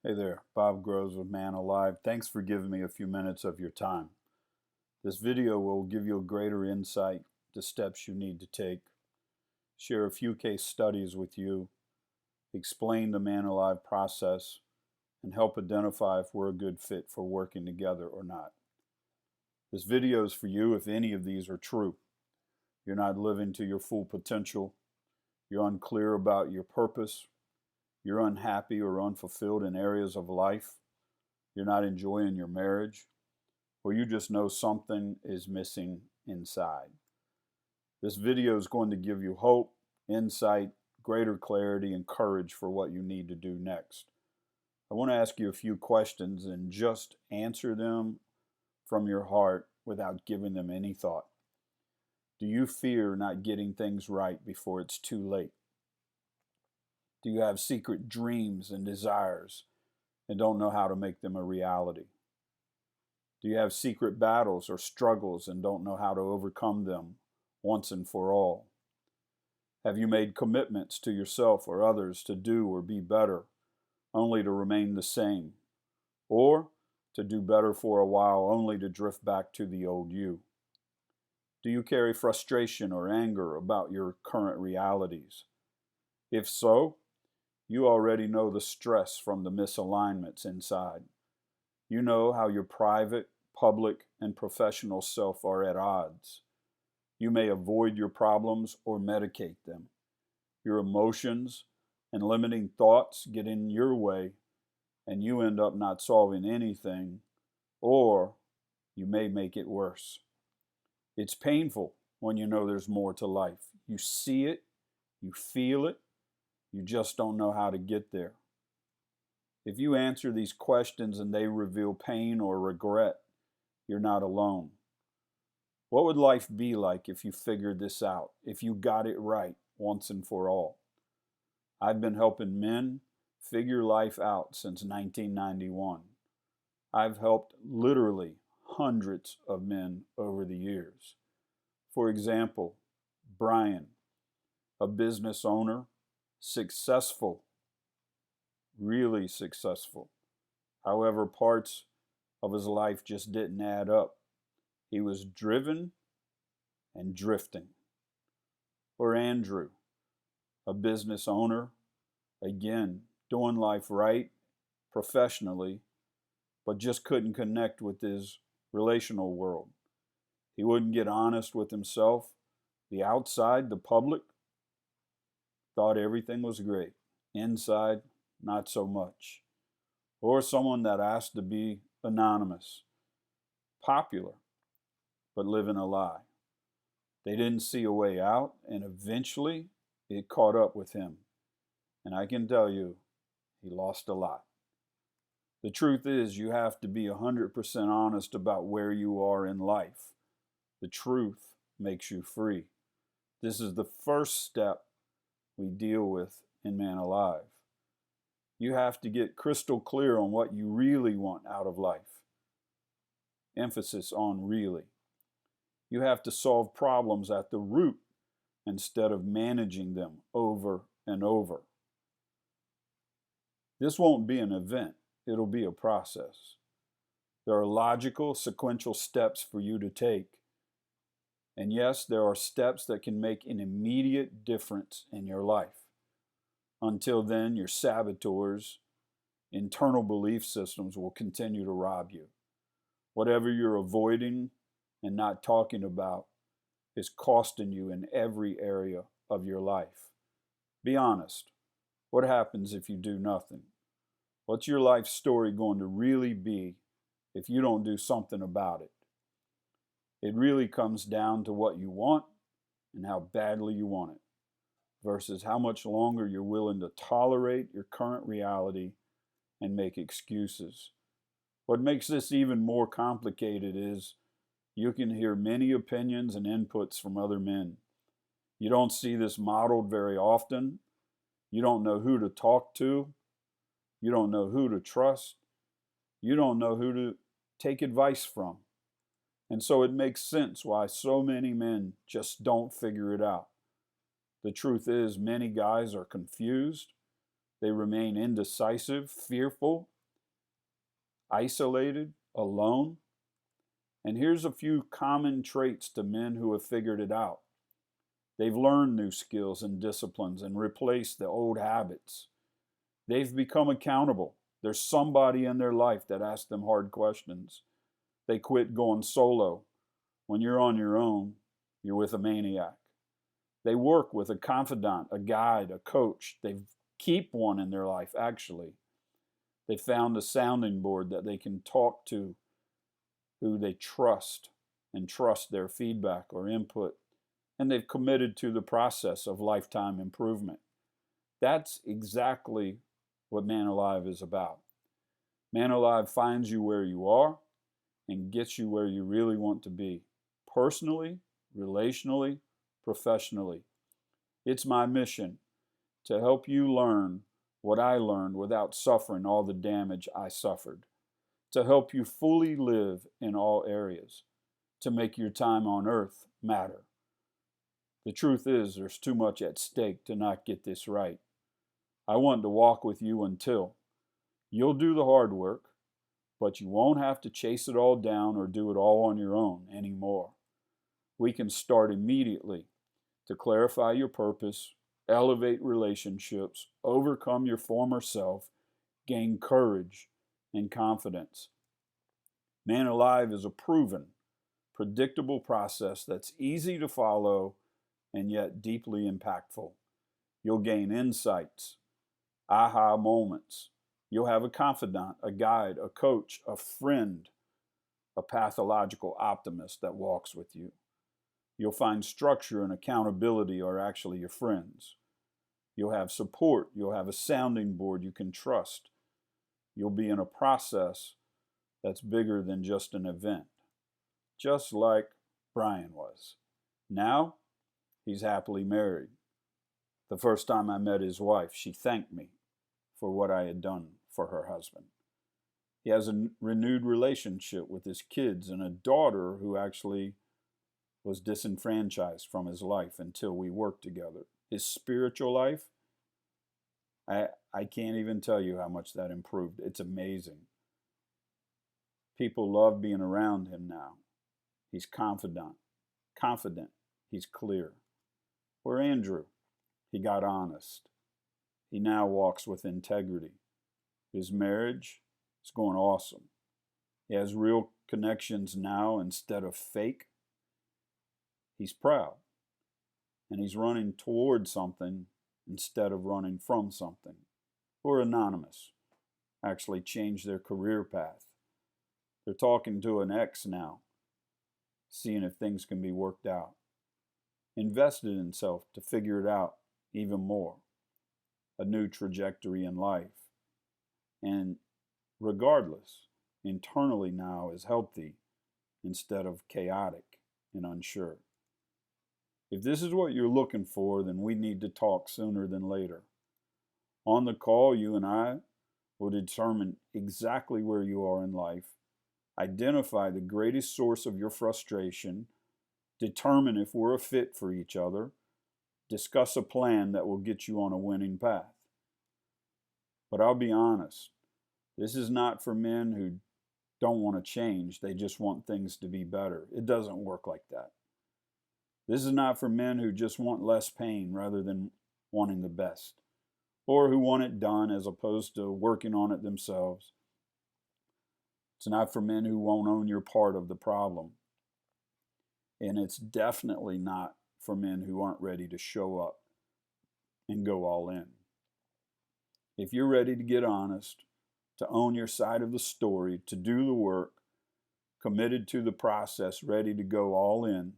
Hey there, Bob Groves with Man Alive. Thanks for giving me a few minutes of your time. This video will give you a greater insight to steps you need to take, share a few case studies with you, explain the Man Alive process, and help identify if we're a good fit for working together or not. This video is for you if any of these are true. You're not living to your full potential, you're unclear about your purpose, you're unhappy or unfulfilled in areas of life, you're not enjoying your marriage, or you just know something is missing inside. This video is going to give you hope, insight, greater clarity, and courage for what you need to do next. I want to ask you a few questions and just answer them from your heart without giving them any thought. Do you fear not getting things right before it's too late? Do you have secret dreams and desires and don't know how to make them a reality? Do you have secret battles or struggles and don't know how to overcome them once and for all? Have you made commitments to yourself or others to do or be better, only to remain the same? Or to do better for a while, only to drift back to the old you? Do you carry frustration or anger about your current realities? If so, you already know the stress from the misalignments inside. You know how your private, public, and professional self are at odds. You may avoid your problems or medicate them. Your emotions and limiting thoughts get in your way, and you end up not solving anything, or you may make it worse. It's painful when you know there's more to life. You see it, you feel it, you just don't know how to get there. If you answer these questions and they reveal pain or regret, you're not alone. What would life be like if you figured this out, if you got it right once and for all? I've been helping men figure life out since 1991. I've helped literally hundreds of men over the years. For example, Brian, a business owner, successful, really successful. However, parts of his life just didn't add up. He was driven and drifting. Or Andrew, a business owner, again, doing life right professionally, but just couldn't connect with his relational world. He wouldn't get honest with himself. The outside, the public, thought everything was great. Inside, not so much. Or someone that asked to be anonymous, popular, but living a lie. They didn't see a way out, and eventually it caught up with him. And I can tell you, he lost a lot. The truth is, you have to be 100% honest about where you are in life. The truth makes you free. This is the first step we deal with in Man Alive. You have to get crystal clear on what you really want out of life. Emphasis on really. You have to solve problems at the root instead of managing them over and over. This won't be an event, it'll be a process. There are logical, sequential steps for you to take. And yes, there are steps that can make an immediate difference in your life. Until then, your saboteurs, internal belief systems will continue to rob you. Whatever you're avoiding and not talking about is costing you in every area of your life. Be honest. What happens if you do nothing? What's your life story going to really be if you don't do something about it? It really comes down to what you want and how badly you want it, versus how much longer you're willing to tolerate your current reality and make excuses. What makes this even more complicated is you can hear many opinions and inputs from other men. You don't see this modeled very often. You don't know who to talk to. You don't know who to trust. You don't know who to take advice from. And so it makes sense why so many men just don't figure it out. The truth is, many guys are confused. They remain indecisive, fearful, isolated, alone. And here's a few common traits to men who have figured it out. They've learned new skills and disciplines and replaced the old habits. They've become accountable. There's somebody in their life that asks them hard questions. They quit going solo. When you're on your own, you're with a maniac. They work with a confidant, a guide, a coach. They keep one in their life, actually. They found a sounding board that they can talk to, who they trust and trust their feedback or input. And they've committed to the process of lifetime improvement. That's exactly what Man Alive is about. Man Alive finds you where you are and gets you where you really want to be, personally, relationally, professionally. It's my mission to help you learn what I learned without suffering all the damage I suffered, to help you fully live in all areas, to make your time on earth matter. The truth is, there's too much at stake to not get this right. I want to walk with you until you'll do the hard work, but you won't have to chase it all down or do it all on your own anymore. We can start immediately to clarify your purpose, elevate relationships, overcome your former self, gain courage and confidence. Man Alive is a proven, predictable process that's easy to follow and yet deeply impactful. You'll gain insights, aha moments. You'll have a confidant, a guide, a coach, a friend, a pathological optimist that walks with you. You'll find structure and accountability are actually your friends. You'll have support. You'll have a sounding board you can trust. You'll be in a process that's bigger than just an event, just like Brian was. Now, he's happily married. The first time I met his wife, she thanked me for what I had done for her husband. He has a renewed relationship with his kids and a daughter who actually was disenfranchised from his life until we worked together. His spiritual life, I can't even tell you how much that improved. It's amazing. People love being around him now. He's confident. He's clear. Where Andrew, he got honest. He now walks with integrity. His marriage is going awesome. He has real connections now instead of fake. He's proud. And he's running toward something instead of running from something. Or anonymous. Actually changed their career path. They're talking to an ex now, seeing if things can be worked out. Invested in himself to figure it out even more. A new trajectory in life. And regardless, internally now is healthy instead of chaotic and unsure. If this is what you're looking for, then we need to talk sooner than later. On the call, you and I will determine exactly where you are in life, identify the greatest source of your frustration, determine if we're a fit for each other, discuss a plan that will get you on a winning path. But I'll be honest, this is not for men who don't want to change, they just want things to be better. It doesn't work like that. This is not for men who just want less pain rather than wanting the best, or who want it done as opposed to working on it themselves. It's not for men who won't own your part of the problem. And it's definitely not for men who aren't ready to show up and go all in. If you're ready to get honest, to own your side of the story, to do the work, committed to the process, ready to go all in,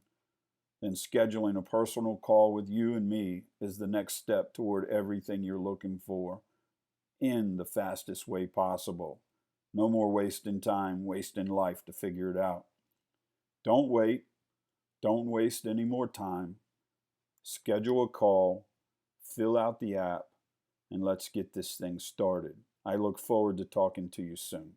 then scheduling a personal call with you and me is the next step toward everything you're looking for in the fastest way possible. No more wasting time, wasting life to figure it out. Don't wait. Don't waste any more time. Schedule a call, fill out the app, and let's get this thing started. I look forward to talking to you soon.